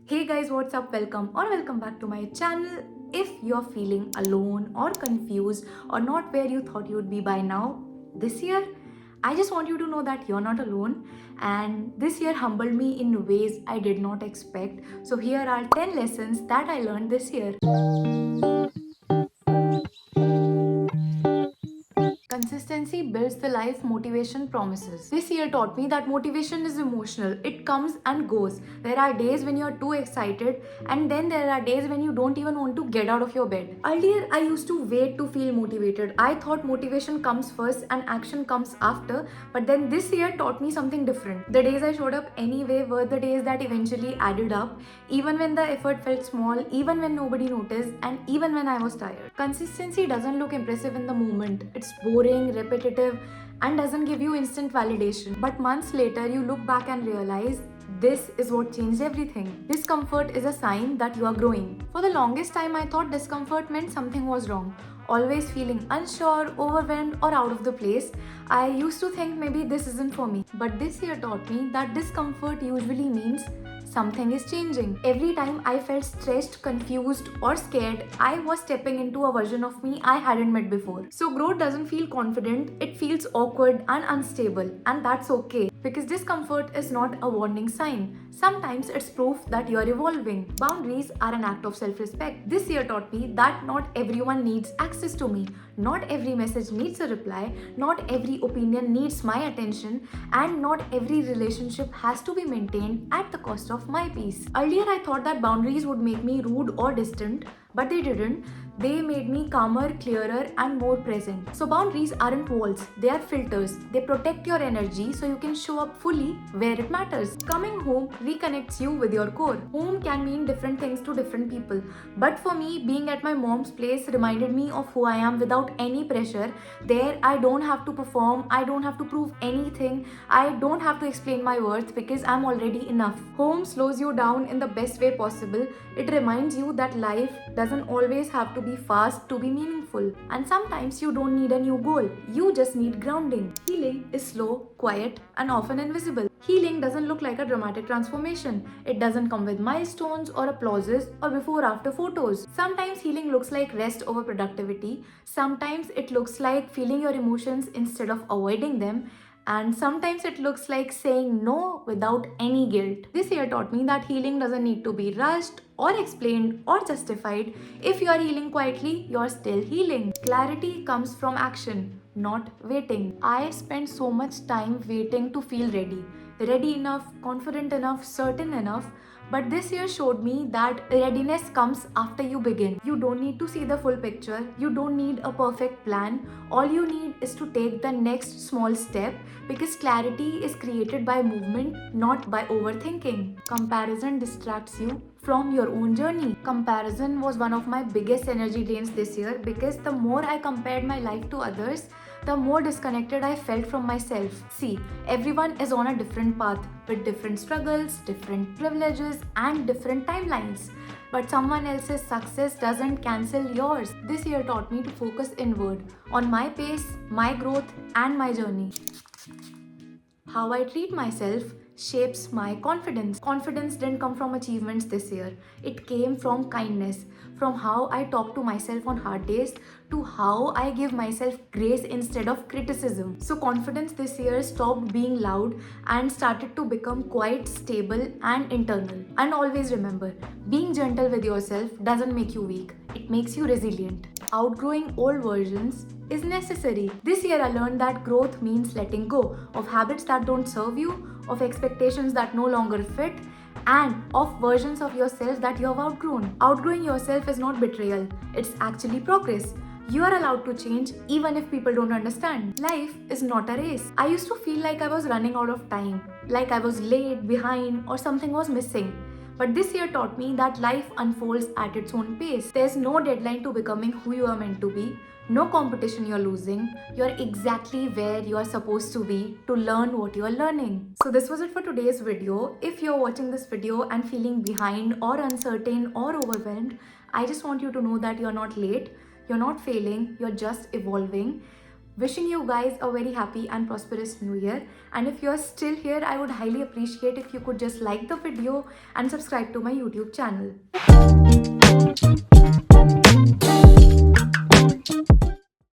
Hey guys, what's up? Welcome back to my channel. If you're feeling alone or confused or not where you thought you would be by now, this year, I just want you to know that you're not alone, and this year humbled me in ways I did not expect. So here are 10 lessons that I learned this year. Consistency builds the life motivation promises. This year taught me that motivation is emotional. It comes and goes. There are days when you're too excited, and then there are days when you don't even want to get out of your bed. Earlier, I used to wait to feel motivated. I thought motivation comes first and action comes after, but then this year taught me something different. The days I showed up anyway were the days that eventually added up, even when the effort felt small, even when nobody noticed, and even when I was tired. Consistency doesn't look impressive in the moment. It's boring, repetitive, and doesn't give you instant validation. But months later, you look back and realize this is what changed everything. Discomfort is a sign that you are growing. For the longest time, I thought discomfort meant something was wrong. Always feeling unsure, overwhelmed, or out of the place, I used to think maybe this isn't for me. But this year taught me that discomfort usually means something is changing. Every time I felt stressed, confused, or scared, I was stepping into a version of me I hadn't met before. So growth doesn't feel confident, it feels awkward and unstable, and that's okay because discomfort is not a warning sign. Sometimes it's proof that you're evolving. Boundaries are an act of self-respect. This year taught me that not everyone needs access to me. Not every message needs a reply, not every opinion needs my attention, and not every relationship has to be maintained at the cost of my peace. Earlier, I thought that boundaries would make me rude or distant, but they didn't. They made me calmer, clearer, and more present. So, boundaries aren't walls, they are filters. They protect your energy so you can show up fully where it matters. Coming home reconnects you with your core. Home can mean different things to different people, but for me, being at my mom's place reminded me of who I am without any pressure. There, I don't have to perform, I don't have to prove anything, I don't have to explain my worth because I'm already enough. Home slows you down in the best way possible. It reminds you that life doesn't always have to be fast to be meaningful. And sometimes you don't need a new goal, you just need grounding. Healing is slow, quiet, and often invisible. Healing doesn't look like a dramatic transformation. It doesn't come with milestones or applauses or before after photos. Sometimes healing looks like rest over productivity. Sometimes it looks like feeling your emotions instead of avoiding them. And sometimes it looks like saying no without any guilt. This year taught me that healing doesn't need to be rushed or explained or justified. If you are healing quietly, you're still healing. Clarity comes from action, not waiting. I spent so much time waiting to feel ready. Ready enough, confident enough, certain enough. But this year showed me that readiness comes after you begin. You don't need to see the full picture. You don't need a perfect plan. All you need is to take the next small step because clarity is created by movement, not by overthinking. Comparison distracts you from your own journey. Comparison was one of my biggest energy drains this year because the more I compared my life to others, the more disconnected I felt from myself. See, everyone is on a different path with different struggles, different privileges, and different timelines. But someone else's success doesn't cancel yours. This year taught me to focus inward on my pace, my growth, and my journey. How I treat myself shapes my confidence. Confidence didn't come from achievements this year. It came from kindness, from how I talk to myself on hard days to how I give myself grace instead of criticism. So confidence this year stopped being loud and started to become quite stable and internal. And always remember, being gentle with yourself doesn't make you weak. It makes you resilient. Outgrowing old versions is necessary. This year I learned that growth means letting go of habits that don't serve you, of expectations that no longer fit, and of versions of yourself that you have outgrown. Outgrowing yourself is not betrayal, it's actually progress. You are allowed to change even if people don't understand. Life is not a race. I used to feel like I was running out of time, like I was late, behind, or something was missing. But this year taught me that life unfolds at its own pace. There's no deadline to becoming who you are meant to be, no competition you're losing. You're exactly where you are supposed to be to learn what you're learning. So this was it for today's video. If you're watching this video and feeling behind or uncertain or overwhelmed, I just want you to know that you're not late, you're not failing, you're just evolving. Wishing you guys a very happy and prosperous new year. And if you're still here, I would highly appreciate if you could just like the video and subscribe to my YouTube channel.